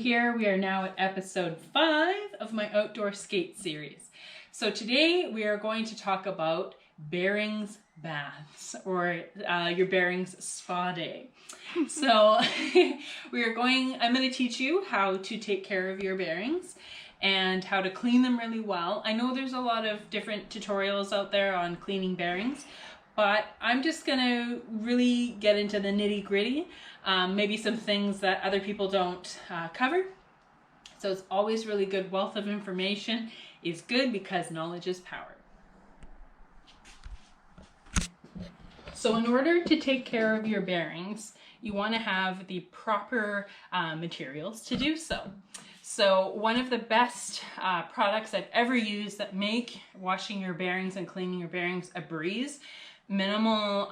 here. We are now at episode 5 of my outdoor skate series. So today we are going to talk about bearings baths, or your bearings spa day. So I'm going to teach you how to take care of your bearings and how to clean them really well. I know there's a lot of different tutorials out there on cleaning bearings, but I'm just going to really get into the nitty-gritty, maybe some things that other people don't cover. So it's always really good. Wealth of information is good because knowledge is power. So in order to take care of your bearings, you want to have the proper materials to do so. So one of the best products I've ever used that make washing your bearings and cleaning your bearings a breeze, minimal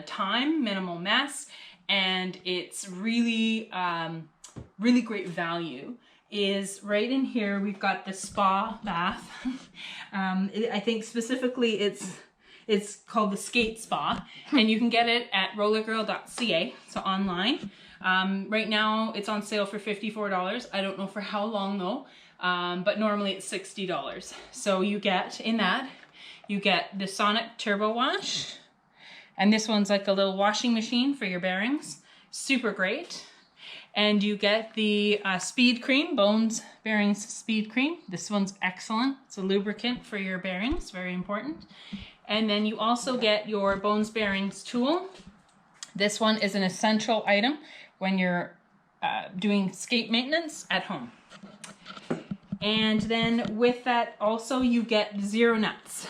time, minimal mess, and it's really, really great value, is right in here. We've got the spa bath. I think specifically it's called the Skate Spa, and you can get it at rollergirl.ca, so online. Right now it's on sale for $54. I don't know for how long though, but normally it's $60. So you get the Sonic Turbo Wash, and this one's like a little washing machine for your bearings. Super great. And you get the Speed Cream, Bones Bearings Speed Cream. This one's excellent. It's a lubricant for your bearings, very important. And then you also get your Bones Bearings tool. This one is an essential item when you're doing skate maintenance at home. And then with that also you get zero nuts.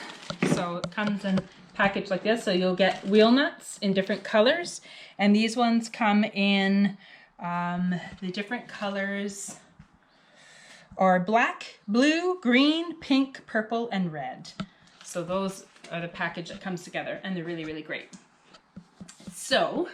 So it comes in packaged like this. So you'll get wheel nuts in different colors. And these ones come in, the different colors are black, blue, green, pink, purple, and red. So those are the package that comes together, and they're really, really great. So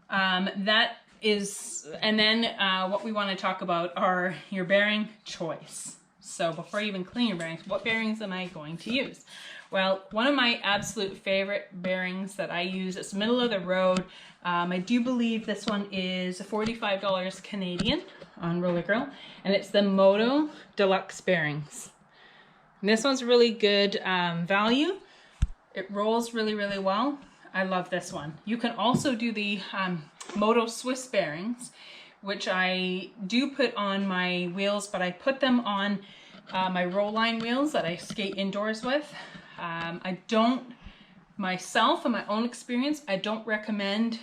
that is, and then what we want to talk about are your bearing choice. So before you even clean your bearings, what bearings am I going to use? Well, one of my absolute favorite bearings that I use, it's middle of the road. I do believe this one is $45 Canadian on Roller Girl, and it's the Moto Deluxe bearings. And this one's really good value. It rolls really, really well. I love this one. You can also do the Moto Swiss bearings, which I do put on my wheels, but I put them on my roll line wheels that I skate indoors with. I don't, myself, in my own experience, I don't recommend,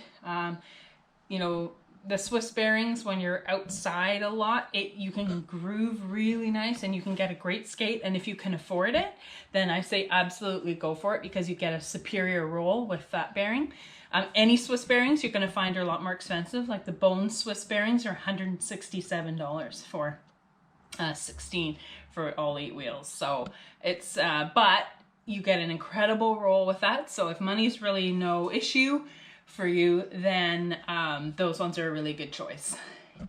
the Swiss bearings when you're outside a lot. You can groove really nice and you can get a great skate. And if you can afford it, then I say absolutely go for it, because you get a superior roll with that bearing. Any Swiss bearings you're going to find are a lot more expensive. Like the Bones Swiss bearings are $167 for 16 for all 8 wheels. So it's, but you get an incredible roll with that. So if money's really no issue for you, then those ones are a really good choice.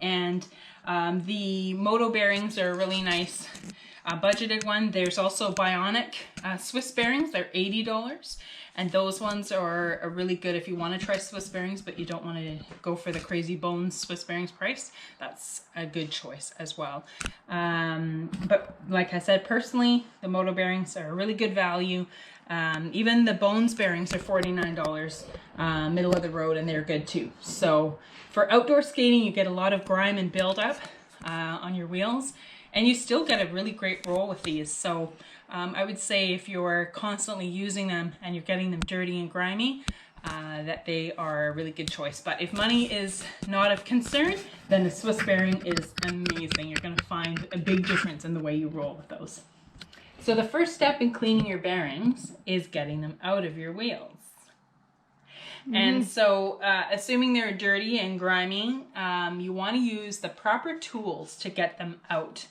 And the Moto bearings are a really nice budgeted one. There's also Bionic Swiss bearings. They're $80. And those ones are really good if you want to try Swiss bearings, but you don't want to go for the crazy Bones Swiss bearings price. That's a good choice as well. But like I said, personally, the Moto bearings are a really good value. Even the Bones bearings are $49, middle of the road, and they're good too. So for outdoor skating, you get a lot of grime and buildup on your wheels, and you still get a really great roll with these. So I would say if you're constantly using them and you're getting them dirty and grimy, that they are a really good choice. But if money is not of concern, then the Swiss bearing is amazing. You're going to find a big difference in the way you roll with those. So the first step in cleaning your bearings is getting them out of your wheels. And so assuming they're dirty and grimy, you want to use the proper tools to get them out.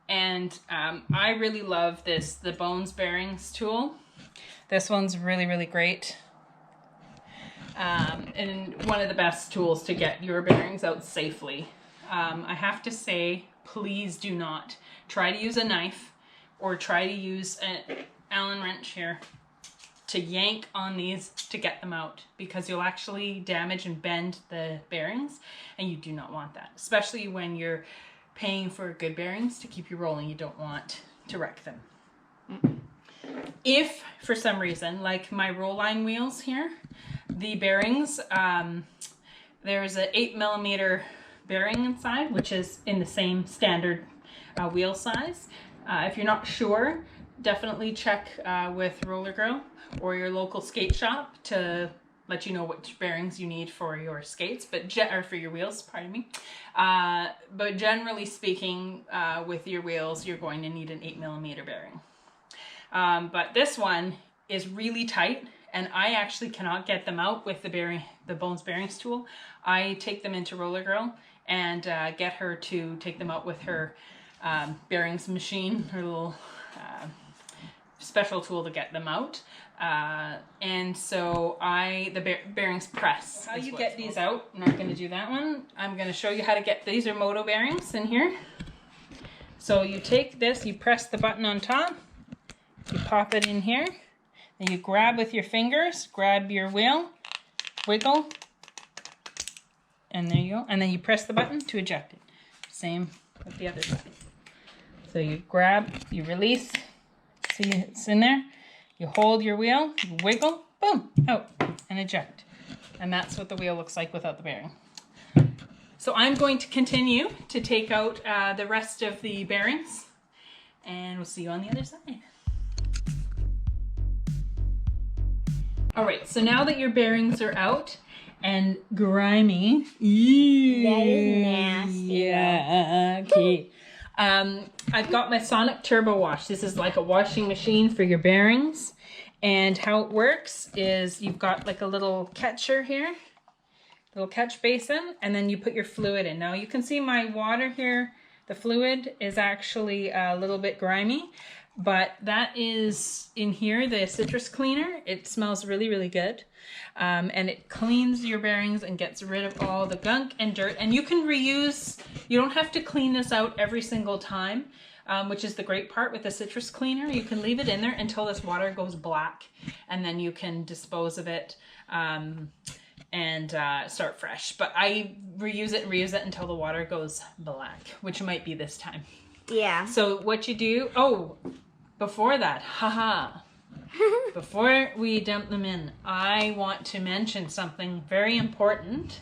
And I really love the Bones Bearings tool. This one's really, really great. And one of the best tools to get your bearings out safely. I have to say, please do not try to use a knife or try to use an Allen wrench here. to yank on these to get them out, because you'll actually damage and bend the bearings, and you do not want that, especially when you're paying for good bearings to keep you rolling. You don't want to wreck them. If for some reason, like my roll line wheels here, the bearings, there's an 8mm bearing inside, which is in the same standard wheel size. If you're not sure, definitely check with Roller Girl or your local skate shop to let you know which bearings you need for your skates, or for your wheels, pardon me. But generally speaking, with your wheels, you're going to need an 8mm bearing. But this one is really tight, and I actually cannot get them out with the Bones Bearings tool. I take them into Roller Girl and get her to take them out with her bearings machine, her little special tool to get them out. And so the bearings press. How you get these out, I'm not going to do that one. I'm going to show you how to get, these are moto bearings in here. So you take this, you press the button on top, you pop it in here, and you grab with your fingers, grab your wheel, wiggle, and there you go. And then you press the button to eject it. Same with the other side. So you grab, you release, see it's in there, you hold your wheel, you wiggle, boom, out, and eject. And that's what the wheel looks like without the bearing. So I'm going to continue to take out the rest of the bearings, and we'll see you on the other side. All right, so now that your bearings are out and grimy, that is nasty. Yeah, okay. I've got my Sonic Turbo Wash. This is like a washing machine for your bearings. And how it works is you've got like a little catcher here, little catch basin, and then you put your fluid in. Now you can see my water here, the fluid is actually a little bit grimy, but that is in here, the citrus cleaner. It smells really, really good. And it cleans your bearings and gets rid of all the gunk and dirt. And you can reuse, you don't have to clean this out every single time, which is the great part with the citrus cleaner. You can leave it in there until this water goes black, and then you can dispose of it and start fresh. But I reuse it until the water goes black, which might be this time. Yeah. So what you do, before that, before we dump them in, I want to mention something very important.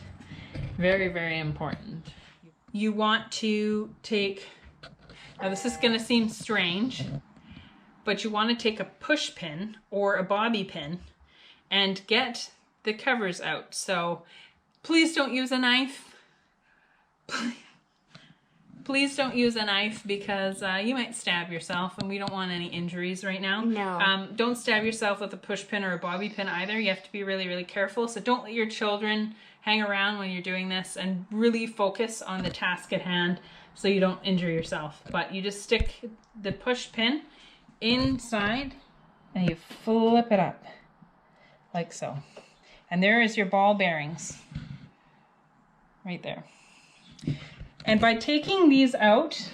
Very, very important. You want to take, now this is going to seem strange, but you want to take a push pin or a bobby pin and get the covers out. So please don't use a knife. Please don't use a knife, because you might stab yourself, and we don't want any injuries right now. No. Don't stab yourself with a push pin or a bobby pin either. You have to be really, really careful. So don't let your children hang around when you're doing this, and really focus on the task at hand so you don't injure yourself. But you just stick the push pin inside and you flip it up like so. And there is your ball bearings right there. And by taking these out,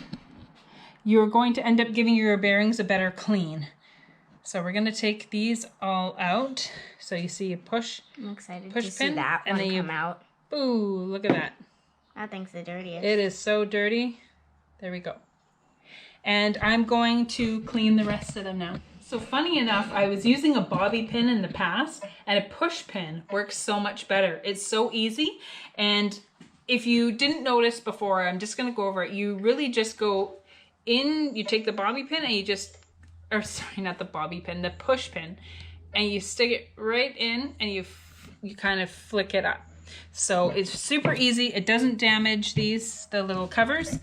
you're going to end up giving your bearings a better clean. So we're going to take these all out. So you see you push. I'm excited push to pin, see that and one then come out. Ooh, look at that. That thing's the dirtiest. It is so dirty. There we go. And I'm going to clean the rest of them now. So funny enough, I was using a bobby pin in the past, and a push pin works so much better. It's so easy. And if you didn't notice before, I'm just going to go over it. You really just go in, you take the bobby pin and you just, or sorry, not the bobby pin, the push pin, and you stick it right in, and you kind of flick it up. So it's super easy. It doesn't damage the little covers.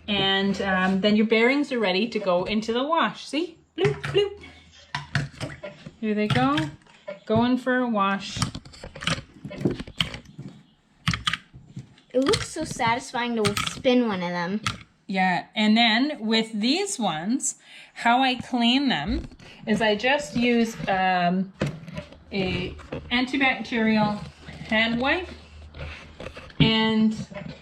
And then your bearings are ready to go into the wash. See? Bloop, bloop. Here they go. Going for a wash. It looks so satisfying to spin one of them. Yeah, and then with these ones, how I clean them is I just use a antibacterial hand wipe, and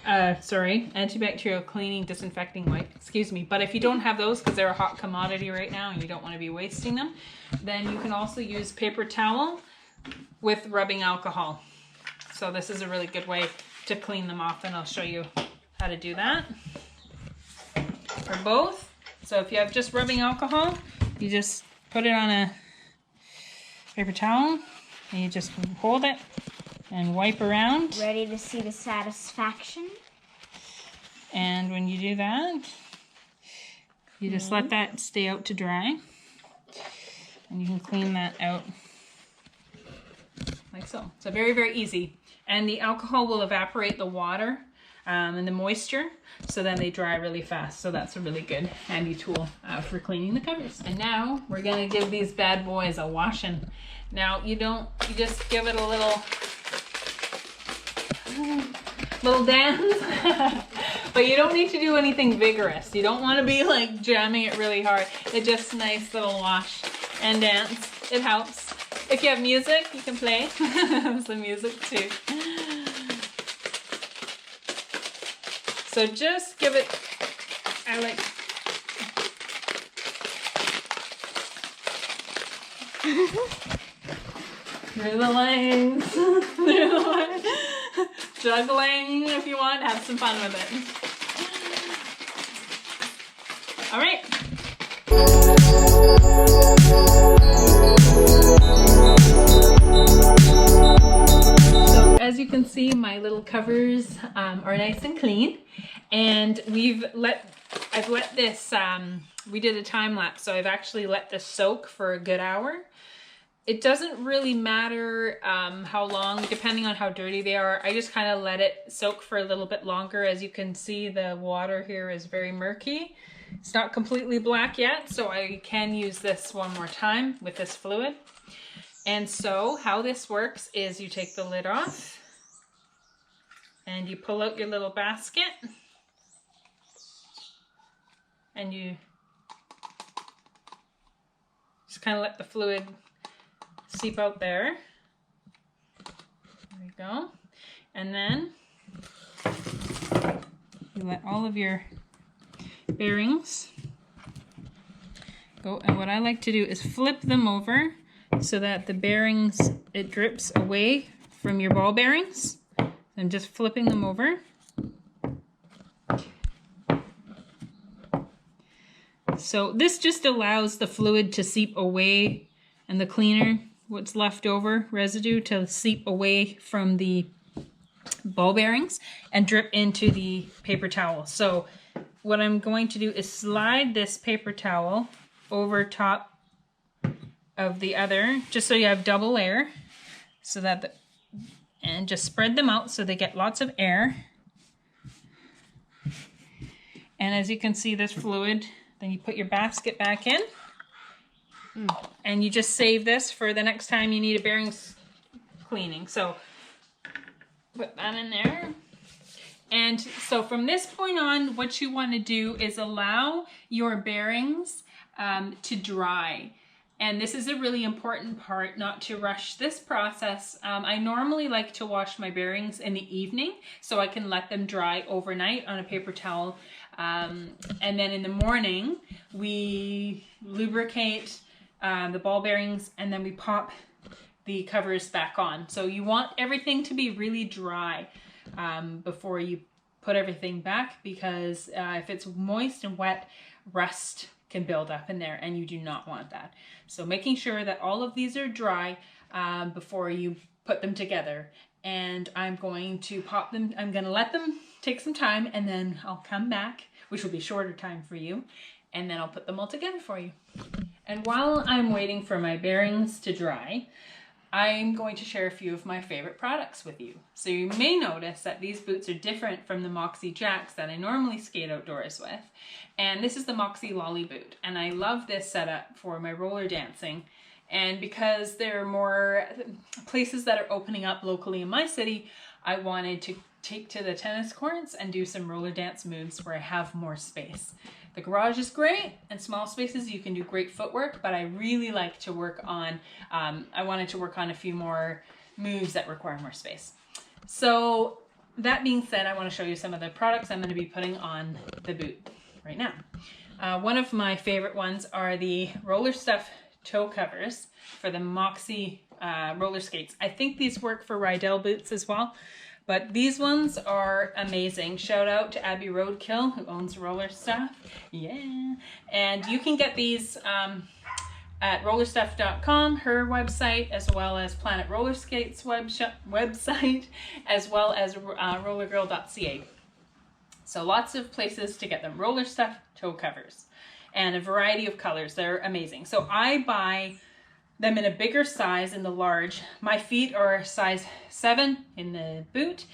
antibacterial cleaning disinfecting wipe, excuse me. But if you don't have those, because they're a hot commodity right now and you don't want to be wasting them, then you can also use paper towel with rubbing alcohol. So this is a really good way to clean them off, and I'll show you how to do that for both. So if you have just rubbing alcohol, you just put it on a paper towel and you just hold it and wipe around. Ready to see the satisfaction? And when you do that, you just let that stay out to dry. And you can clean that out like so. So very, very easy. And the alcohol will evaporate the water and the moisture, so then they dry really fast. So that's a really good handy tool for cleaning the covers. And now we're gonna give these bad boys a washing. Now you just give it a little dance, but you don't need to do anything vigorous. You don't want to be like jamming it really hard. It's just a nice little wash and dance. It helps. If you have music, you can play some music too. So just give it, I like, through the lines, juggling if you want, have some fun with it. All right. So as you can see, my little covers are nice and clean. And I've let this, we did a time lapse, so I've actually let this soak for a good hour. It doesn't really matter how long, depending on how dirty they are. I just kind of let it soak for a little bit longer. As you can see, the water here is very murky. It's not completely black yet, so I can use this one more time with this fluid. And so how this works is you take the lid off and you pull out your little basket. And you just kind of let the fluid seep out there. There you go. And then you let all of your bearings go. And what I like to do is flip them over so that the bearings, it drips away from your ball bearings. I'm just flipping them over. So this just allows the fluid to seep away and the cleaner, what's left over, residue, to seep away from the ball bearings and drip into the paper towel. So what I'm going to do is slide this paper towel over top of the other, just so you have double layer, so that and just spread them out so they get lots of air. And as you can see, this fluid, then you put your basket back in and you just save this for the next time you need a bearings cleaning. So put that in there. And so from this point on, what you want to do is allow your bearings to dry. And this is a really important part, not to rush this process. I normally like to wash my bearings in the evening so I can let them dry overnight on a paper towel. And then in the morning, we lubricate the ball bearings and then we pop the covers back on. So you want everything to be really dry before you put everything back, because if it's moist and wet, rust can build up in there and you do not want that. So making sure that all of these are dry before you put them together. And I'm going to pop them, I'm going to let them take some time, and then I'll come back, which will be shorter time for you, and then I'll put them all together for you. And while I'm waiting for my bearings to dry, I'm going to share a few of my favorite products with you. So you may notice that these boots are different from the Moxie Jacks that I normally skate outdoors with. And this is the Moxie Lolly boot. And I love this setup for my roller dancing. And because there are more places that are opening up locally in my city, I wanted to take to the tennis courts and do some roller dance moves where I have more space. The garage is great, and small spaces you can do great footwork, but I really like to work on, I wanted to work on a few more moves that require more space. So that being said, I want to show you some of the products I'm going to be putting on the boot right now. One of my favorite ones are the Roller Stuff toe covers for the Moxie roller skates. I think these work for Rydell boots as well, but these ones are amazing. Shout out to Abby Roadkill, who owns Roller Stuff. Yeah. And you can get these at rollerstuff.com, her website, as well as Planet Roller Skates website, as well as rollergirl.ca. So lots of places to get them. Roller Stuff toe covers and a variety of colors. They're amazing. So I buy them in a bigger size, in the large. My feet are size 7 in the boot,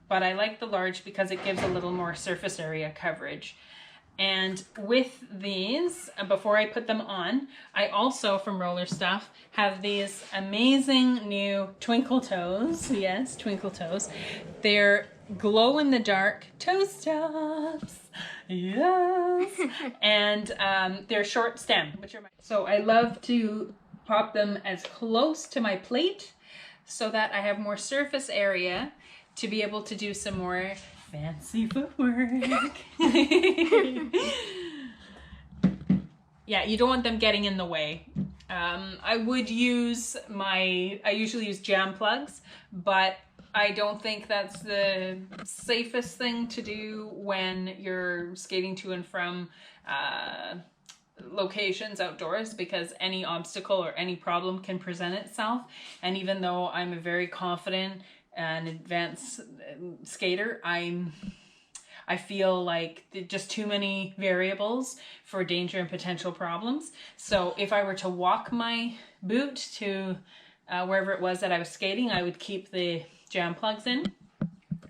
but I like the large because it gives a little more surface area coverage. And with these, before I put them on, I also, from Roller Stuff, have these amazing new twinkle toes. Yes, twinkle toes. They're glow-in-the-dark toe stops. Yes. And they're short stem. So I love to pop them as close to my plate so that I have more surface area to be able to do some more fancy footwork. Yeah, you don't want them getting in the way. I usually use jam plugs, but I don't think that's the safest thing to do when you're skating to and from locations outdoors, because any obstacle or any problem can present itself. And even though I'm a very confident and advanced skater, I feel like just too many variables for danger and potential problems. So if I were to walk my boot to wherever it was that I was skating, I would keep the jam plugs in.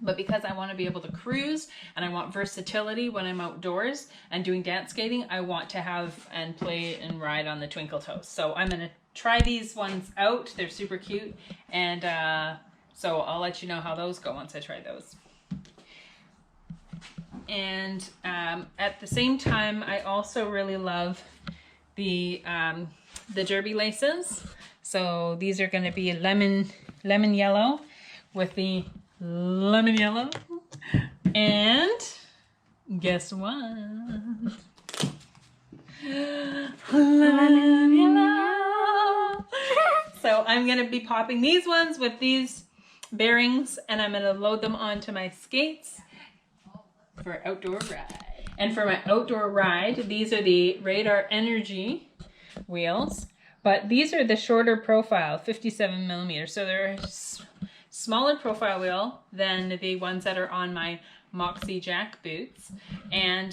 But because I want to be able to cruise and I want versatility when I'm outdoors and doing dance skating, I want to have and play and ride on the twinkle toes. So I'm going to try these ones out. They're super cute. And so I'll let you know how those go once I try those. And at the same time, I also really love the derby laces. So these are going to be lemon yellow with the lemon yellow. And guess what? Lemon yellow. So I'm going to be popping these ones with these bearings, and I'm going to load them onto my skates for outdoor ride. And for my outdoor ride, these are the Radar Energy wheels, but these are the shorter profile, 57 millimeters. So they're a smaller profile wheel than the ones that are on my Moxie Jack boots. And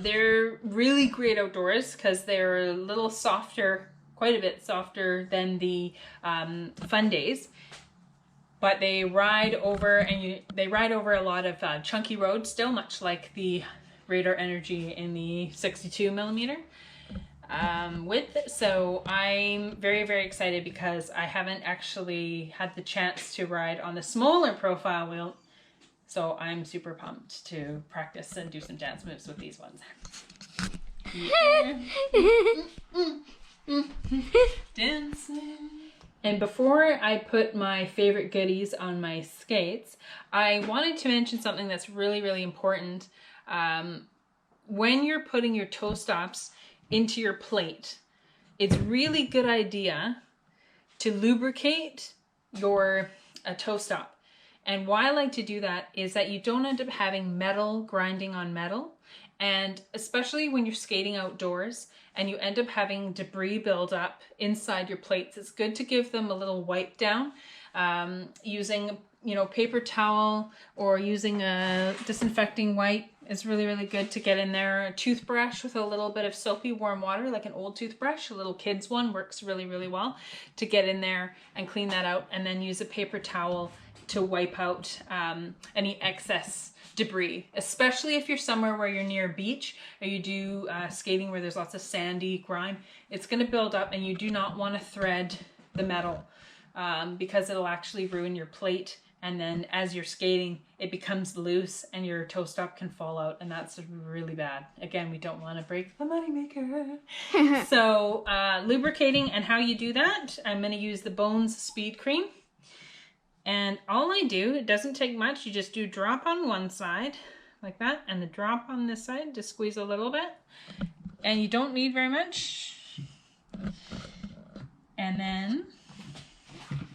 they're really great outdoors because they're a little softer, quite a bit softer than the Fun Days. But they ride over a lot of chunky roads still, much like the Radar Energy in the 62 millimeter width. So I'm very, very excited because I haven't actually had the chance to ride on the smaller profile wheel. So I'm super pumped to practice and do some dance moves with these ones. Yeah. Dancing. And before I put my favorite goodies on my skates, I wanted to mention something that's really, really important. When you're putting your toe stops into your plate, it's really good idea to lubricate your toe stop. And why I like to do that is that you don't end up having metal grinding on metal. And especially when you're skating outdoors and you end up having debris build up inside your plates, it's good to give them a little wipe down using, paper towel or using a disinfecting wipe is really, really good to get in there. A toothbrush with a little bit of soapy warm water, like an old toothbrush, a little kid's one, works really, really well to get in there and clean that out, and then use a paper towel to wipe out any excess debris, especially if you're somewhere where you're near a beach or you do skating where there's lots of sandy grime. It's going to build up, and you do not want to thread the metal because it'll actually ruin your plate. And then as you're skating, it becomes loose and your toe stop can fall out, and that's really bad. Again, we don't want to break the moneymaker. So lubricating and how you do that, I'm going to use the Bones Speed Cream. And all I do, it doesn't take much, you just do drop on one side like that, and the drop on this side, just squeeze a little bit. And you don't need very much. And then, I'm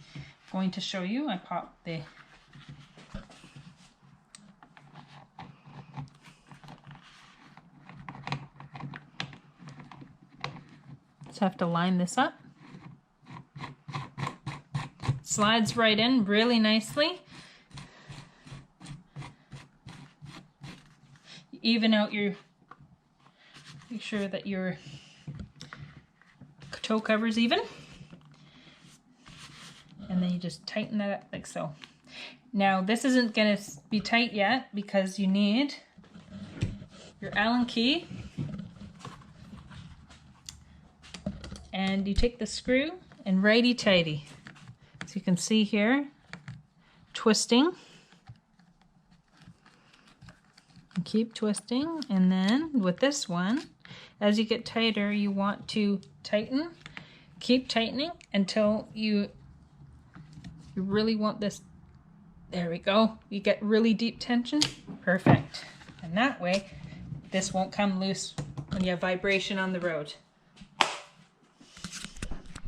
going to show you, I pop the just have to line this up. Slides right in really nicely. Even out your, make sure that your toe cover's even. And then you just tighten that up like so. Now this isn't gonna be tight yet because you need your Allen key. And you take the screw and righty-tighty. So you can see here, twisting. And keep twisting. And then with this one, as you get tighter, you want to tighten. Keep tightening until you really want this. There we go. You get really deep tension. Perfect. And that way, this won't come loose when you have vibration on the road.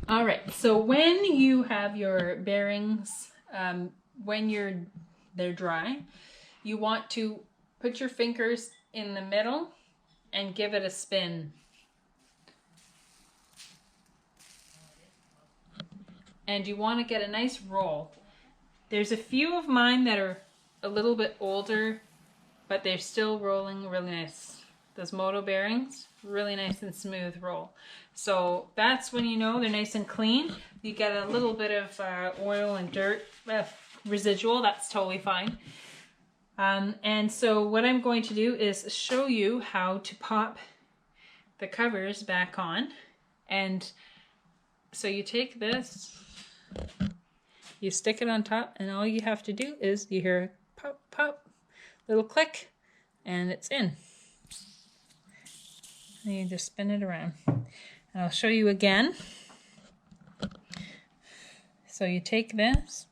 All right, so when you have your bearings, when they're dry, you want to put your fingers in the middle and give it a spin. And you want to get a nice roll. There's a few of mine that are a little bit older, but they're still rolling really nice. Those moto bearings, really nice and smooth roll. So that's when you know they're nice and clean. You get a little bit of oil and dirt residual, that's totally fine. And so what I'm going to do is show you how to pop the covers back on. And so you take this, you stick it on top, and all you have to do is you hear pop, pop, little click, and it's in. And you just spin it around. And I'll show you again. So you take this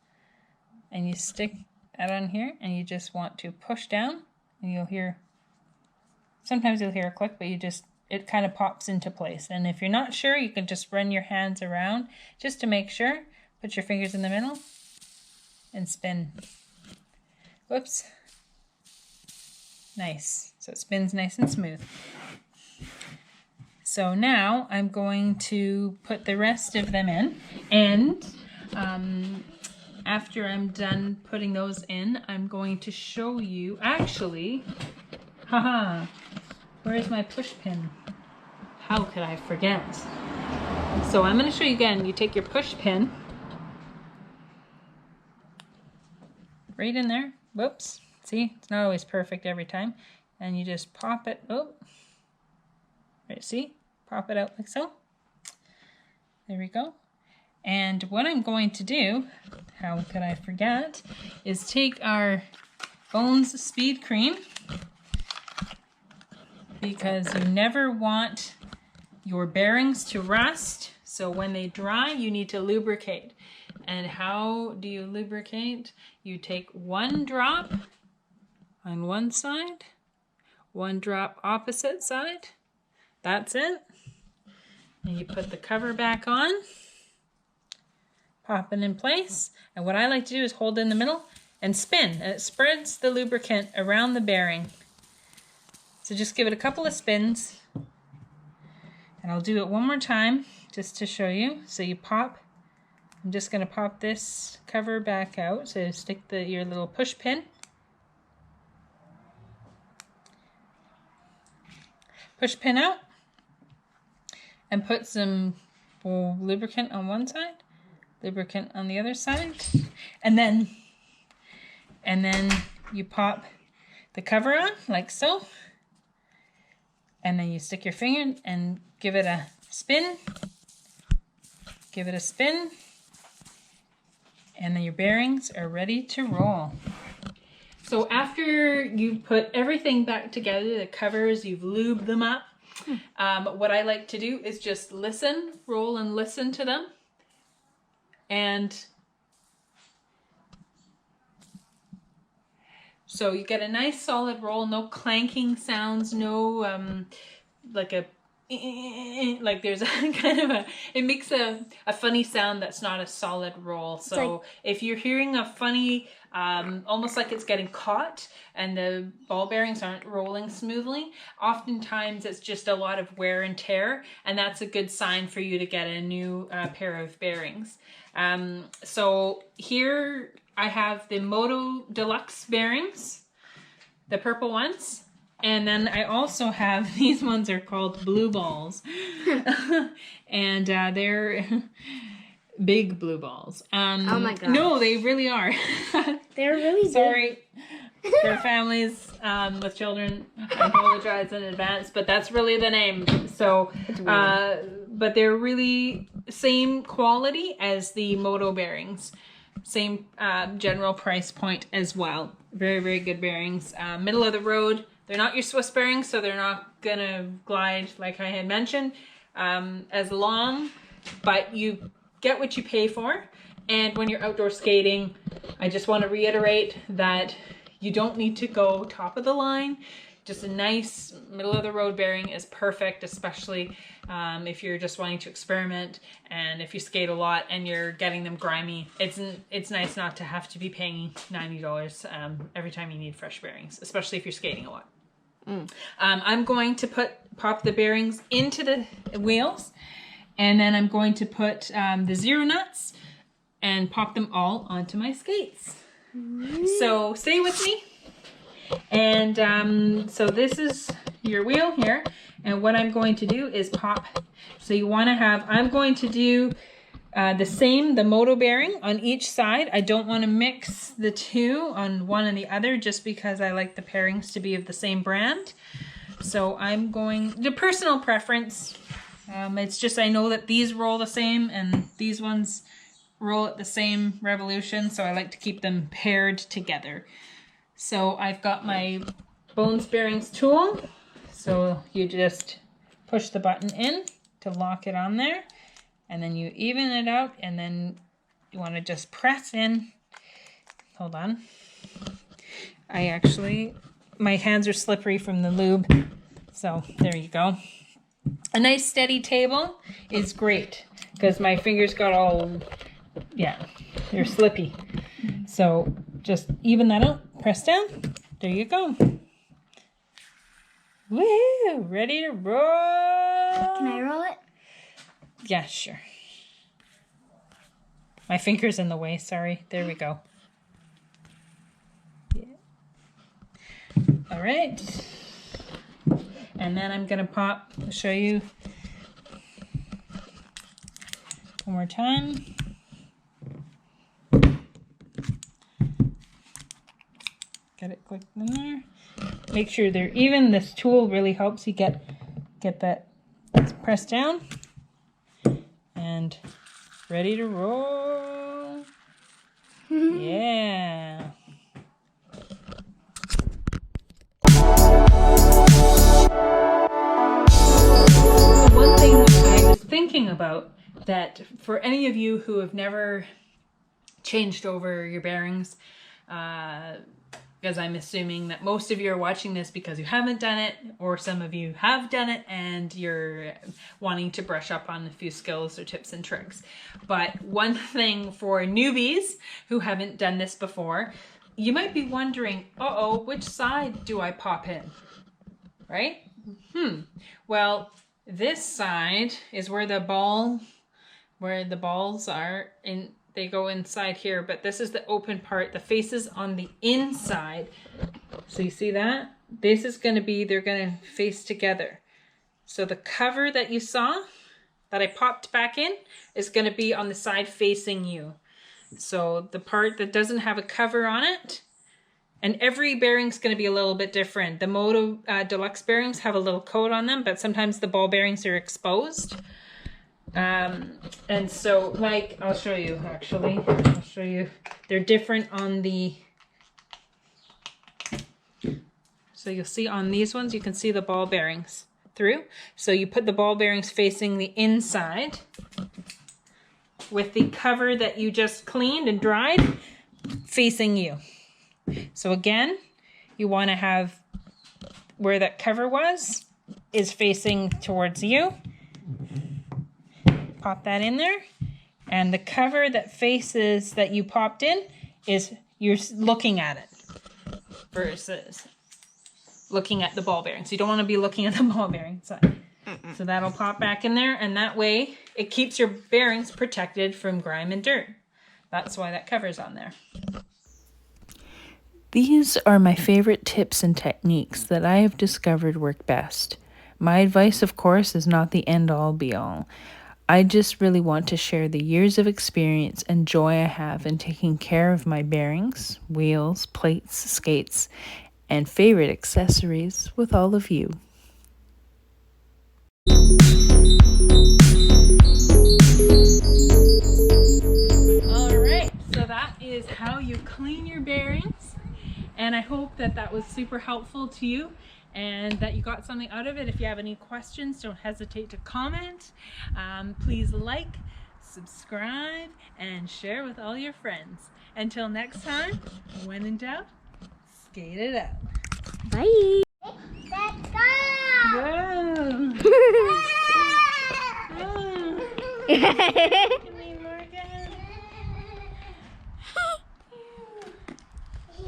and you stick that on here, and you just want to push down, and you'll hear, sometimes you'll hear a click, but it kind of pops into place. And if you're not sure, you can just run your hands around just to make sure. Put your fingers in the middle and spin. Whoops. Nice. So it spins nice and smooth. So now I'm going to put the rest of them in, and after I'm done putting those in, I'm going to show you, actually, where's my push pin? How could I forget? So I'm going to show you again. You take your push pin, right in there, whoops, see, it's not always perfect every time, and you just pop it, right, see? Pop it out like so. There we go. And what I'm going to do, how could I forget, is take our Bones Speed Cream, because you never want your bearings to rust. So when they dry, you need to lubricate. And how do you lubricate? You take one drop on one side, one drop opposite side. That's it. And you put the cover back on, pop it in place. And what I like to do is hold in the middle and spin. And it spreads the lubricant around the bearing. So just give it a couple of spins. And I'll do it one more time just to show you. So you pop. I'm just going to pop this cover back out. So stick your little push pin. Push pin out. And put some lubricant on one side, lubricant on the other side, and then you pop the cover on like so, and then you stick your finger and give it a spin, and then your bearings are ready to roll. So after you put everything back together, the covers, you've lubed them up, what I like to do is just listen, roll and listen to them. And So you get a nice solid roll, no clanking sounds, no like a like there's a kind of a, it makes a funny sound that's not a solid roll. So like, if you're hearing a funny almost like it's getting caught and the ball bearings aren't rolling smoothly, oftentimes it's just a lot of wear and tear, and that's a good sign for you to get a new pair of bearings. So here I have the Moto Deluxe bearings, the purple ones. And then I also have, these ones are called blue balls. And they're big blue balls. Oh my god. No, they really are. They're really big. Sorry. They're families with children. I apologize in advance, but that's really the name. So, but they're really same quality as the Moto bearings. Same general price point as well. Very, very good bearings. Middle of the road. They're not your Swiss bearings, so they're not gonna glide like I had mentioned as long, but you get what you pay for. And when you're outdoor skating, I just want to reiterate that you don't need to go top of the line. Just a nice middle of the road bearing is perfect, especially if you're just wanting to experiment and if you skate a lot and you're getting them grimy. It's nice not to have to be paying $90 every time you need fresh bearings, especially if you're skating a lot. I'm going to pop the bearings into the wheels, and then I'm going to put the zero nuts and pop them all onto my skates. So stay with me. And so this is your wheel here, and what I'm going to do is pop. So you want to have, I'm going to do the Moto bearing on each side. I don't want to mix the two on one and the other just because I like the pairings to be of the same brand. So I'm going, the personal preference, it's just I know that these roll the same and these ones roll at the same revolution, so I like to keep them paired together. So I've got my Bones Bearings tool. So you just push the button in to lock it on there. And then you even it out, and then you want to just press in. Hold on. My hands are slippery from the lube. So there you go. A nice steady table is great because my fingers got all, they're slippy. So just even that out, press down. There you go. Woo! Ready to roll. Can I roll it? Yeah, sure. My finger's in the way, sorry. There we go. Yeah. All right. And then I'm going to show you one more time. Get it clicked in there. Make sure they're even. This tool really helps you get that pressed down. And ready to roll. Yeah. One thing I was thinking about, that for any of you who have never changed over your bearings, because I'm assuming that most of you are watching this because you haven't done it, or some of you have done it and you're wanting to brush up on a few skills or tips and tricks. But one thing for newbies who haven't done this before, you might be wondering, which side do I pop in? Right? Well, this side is where the balls are in. They go inside here, but this is the open part. The face is on the inside. So you see that? This is going to be, they're going to face together. So the cover that you saw, that I popped back in, is going to be on the side facing you. So the part that doesn't have a cover on it, and every bearing's going to be a little bit different. The Moto Deluxe bearings have a little coat on them, but sometimes the ball bearings are exposed. And so, like, I'll show you, actually. I'll show you. They're different on the... So you'll see on these ones, you can see the ball bearings through. So you put the ball bearings facing the inside with the cover that you just cleaned and dried facing you. So again, you want to have where that cover was is facing towards you. Pop that in there. And the cover that faces that you popped in is you're looking at it versus looking at the ball bearing. So you don't want to be looking at the ball bearing side. So that'll pop back in there, and that way it keeps your bearings protected from grime and dirt. That's why that cover's on there. These are my favorite tips and techniques that I have discovered work best. My advice, of course, is not the end-all be-all. I just really want to share the years of experience and joy I have in taking care of my bearings, wheels, plates, skates, and favorite accessories with all of you. Alright, so that is how you clean your bearings, and I hope that that was super helpful to you and that you got something out of it. If you have any questions, don't hesitate to comment. Please like, subscribe, and share with all your friends. Until next time, when in doubt, skate it out. Bye. Go!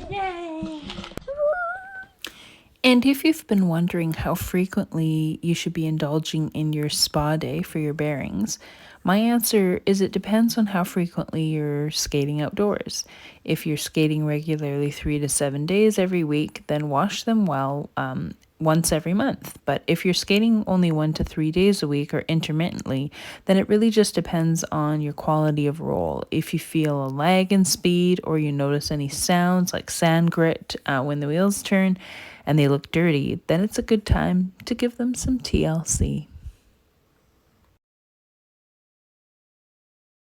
Yay! And if you've been wondering how frequently you should be indulging in your spa day for your bearings, my answer is it depends on how frequently you're skating outdoors. If you're skating regularly 3 to 7 days every week, then wash them well once every month. But if you're skating only 1 to 3 days a week or intermittently, then it really just depends on your quality of roll. If you feel a lag in speed or you notice any sounds like sand grit when the wheels turn and they look dirty, then it's a good time to give them some TLC.